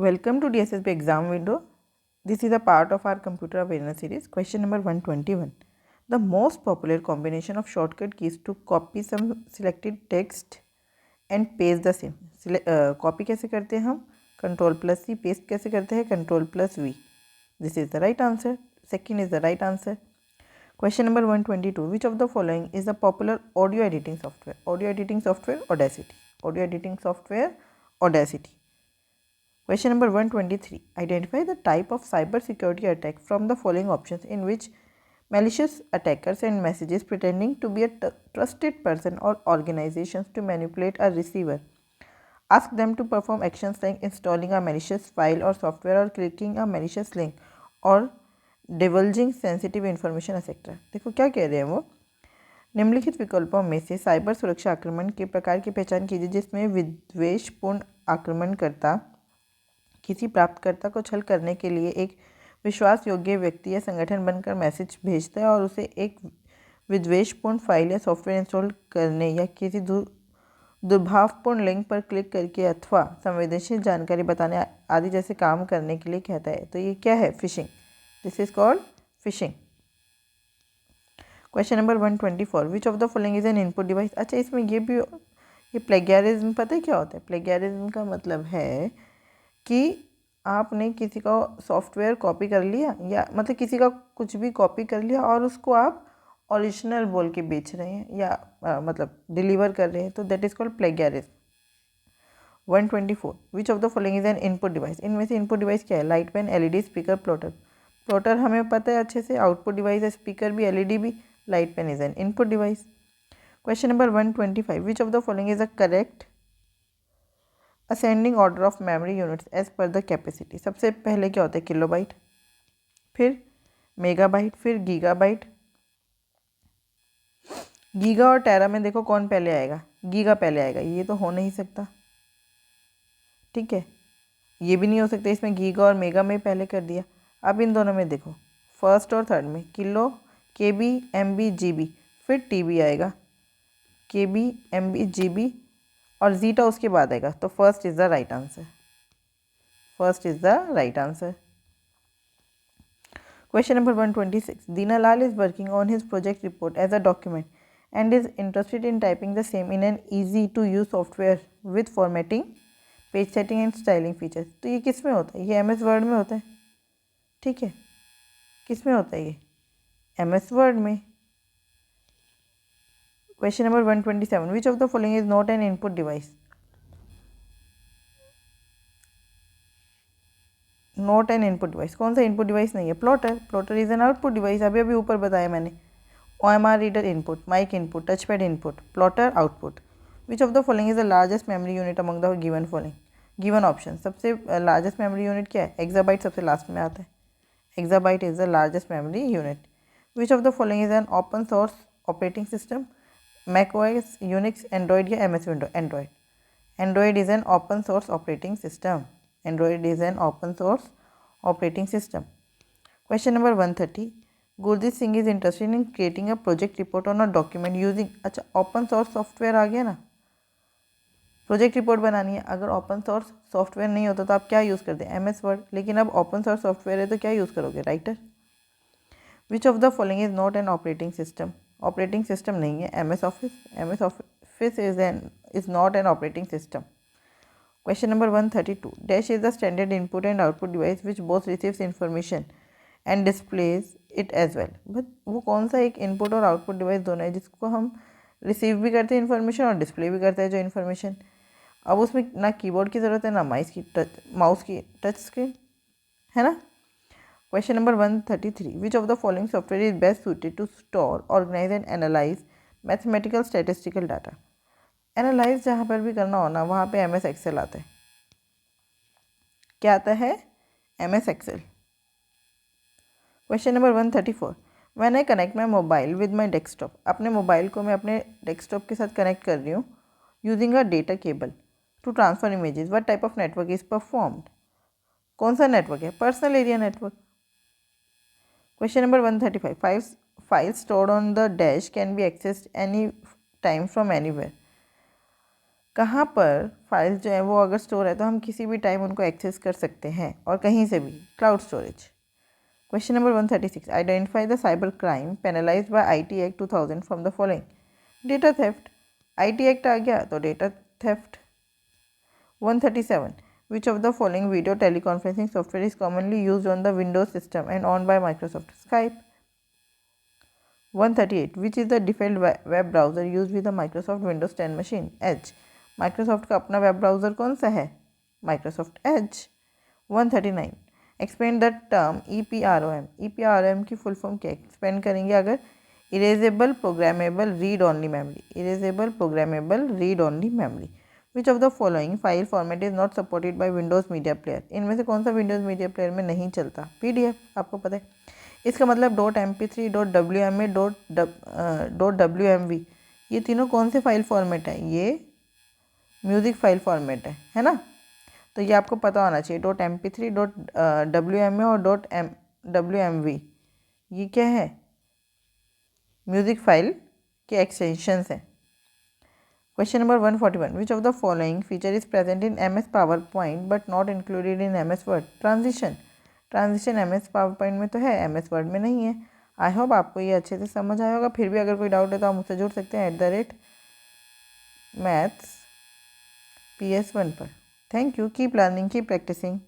Welcome to DSSB exam window. This is a part of our computer awareness series. Question number 121. The most popular combination of shortcut keys to copy some selected text and paste the same. Copy कैसे करते हैं हम? Ctrl+C. Paste कैसे करते हैं? Ctrl+V. This is the right answer. Second is the right answer. Question number 122. Which of the following is a popular audio editing software? Audio editing software, Audacity. Audio editing software, Audacity. Question number 123. Identify the type of cybersecurity attack from the following options in which malicious attackers send messages pretending to be a trusted person or organizations to manipulate a receiver. Ask them to perform actions like installing a malicious file or software or clicking a malicious link or divulging sensitive information etc. देखो क्या कह रहे हैं वो। निम्नलिखित विकल्पों में से साइबर सुरक्षा आक्रमण के प्रकार की पहचान कीजिए जिसमें विद्वेषपूर्ण आक्रमणकर्ता किसी प्राप्तकर्ता को छल करने के लिए एक विश्वास योग्य व्यक्ति या संगठन बनकर मैसेज भेजता है और उसे एक विद्वेषपूर्ण फाइल या सॉफ्टवेयर इंस्टॉल करने या किसी दुर्भावपूर्ण लिंक पर क्लिक करके अथवा संवेदनशील जानकारी बताने आदि जैसे काम करने के लिए कहता है। तो ये क्या है? Fishing. This is called fishing. Question number 124. Which of the following is an input device? अच्छा, इसमें ये प्लेगैरिज्म पता है क्या होता है? प्लेगैरिज्म का मतलब है कि आपने किसी का सॉफ्टवेयर कॉपी कर लिया या मतलब किसी का कुछ भी कॉपी कर लिया और उसको आप ओरिजिनल बोल के बेच रहे हैं या मतलब डिलीवर कर रहे हैं, तो that is called plagiarism. 124. Which of the following is an input device? इनमें से इनपुट डिवाइस क्या है? Light pen, LED, speaker, plotter. Plotter हमें पता है अच्छे से। आउटपुट डिवाइस है, स्पीकर भी, एलईडी भी। Light pen is an input device. Question number 125. Which of the following is a correct ascending order of memory units as per the capacity? सबसे पहले क्या होता है? किलोबाइट, फिर मेगाबाइट, फिर गीगाबाइट। गीगा और टेरा में देखो कौन पहले आएगा? गीगा पहले आएगा। ये तो हो नहीं सकता, ठीक है। ये भी नहीं हो सकता, इसमें गीगा और मेगा में पहले कर दिया। अब इन दोनों में देखो, फर्स्ट और थर्ड में किलो, केबी, एमबी, जीबी, फिर टीबी आएगा। केबी, एमबी, जीबी और जीटा उसके बाद आएगा। तो first is the right answer. First is the right answer. Question number 126. Dinalal is working on his project report as a document and is interested in typing the same in an easy to use software with formatting, page setting and styling features. तो ये किस में होता है? ये MS Word में होता है, ठीक है। किस में होता है ये? MS Word में। Question number 127. Which of the following is not an input device? Not an input device. कौन सा इनपुट डिवाइस नहीं है? Plotter. Plotter is an output device. अभी अभी ऊपर बताया मैंने। OMR reader input, mic input, touchpad input, plotter output. Which of the following is the largest memory unit among the given following? Given option. सबसे largest memory unit क्या है? Exabyte सबसे last में आता है। Exabyte is the largest memory unit. Which of the following is an open source operating system? macOS, Unix, Android या MS window? Android. Android is an open source operating system. Android is an open source operating system. Question number 130. Gurdeep Singh is interested in creating a project report on a document using अच्छा open source software आ गया ना। Project report बनानी है, अगर open source software नहीं होता तो आप क्या यूज़ करते हैं? MS word. लेकिन अब ओपन सोर्स सॉफ्टवेयर है तो क्या यूज़ करोगे? Writer. Which of the following is not an operating system? Operating system नहीं है MS office. MS office is not an operating system. Question number 132. Dash is the standard input and output device which both receives information and displays it as well. But वो कौन सा एक input और output device दोनों है जिसको हम receive भी करते हैं इन्फॉर्मेशन और डिस्प्ले भी करते हैं जो इन्फॉर्मेशन? अब उसमें ना कीबोर्ड की ज़रूरत है ना माउस की टच स्क्रीन, है ना। Question number 133. Which of the following software is best suited to store, organise and analyse mathematical statistical data? Analyse जहाँ पर भी करना हो ना वहाँ पे MS एक्सेल आता है। क्या आता है? MS Excel. Question number 134. When I connect my mobile with my desktop? अपने मोबाइल को मैं अपने डेस्कटॉप के साथ कनेक्ट कर रही हूँ using a data cable to transfer images, what type of network is performed? कौन सा नेटवर्क है? Personal area network. Question number 135. Files stored on the dash can be accessed any time from anywhere? कहाँ पर files जो है वो अगर store है तो हम किसी भी टाइम उनको एक्सेस कर सकते हैं और कहीं से भी, cloud storage. Question number 136, identify the cyber crime penalized by IT act 2000 from the following. Data theft, IT act आ गया तो data theft. 137, which of the following video teleconferencing software is commonly used on the Windows system and owned by Microsoft? Skype. 138, which is the default web browser used with the Microsoft Windows 10 machine? Edge. Microsoft का अपना web browser कौन सा है? Microsoft Edge. 139, expand the term EPROM. EPROM की full form क्या expand करेंगे अगर? Erasable programmable read only memory, erasable programmable read only memory. Which of the following file format is not supported by Windows media player. इनमें से कौन सा Windows media player में नहीं चलता? PDF, आपको पता है। इसका मतलब .mp3, .wma, .wmv, ये तीनों कौन से फाइल फॉर्मेट है? ये म्यूज़िक फाइल फॉर्मेट है ना। तो ये आपको पता होना चाहिए। .mp3, .wma और .wmv ये क्या है? म्यूज़िक फाइल के एक्सटेंशंस हैं। Question number 141, which of the following feature is present in MS PowerPoint but not included in MS Word? Transition. Transition MS PowerPoint में तो है, MS Word में नहीं है। आई होप आपको ये अच्छे से समझ आया होगा। फिर भी अगर कोई डाउट है तो आप मुझसे जुड़ सकते हैं @maths PS1 पर। Thank you, keep learning, keep practising.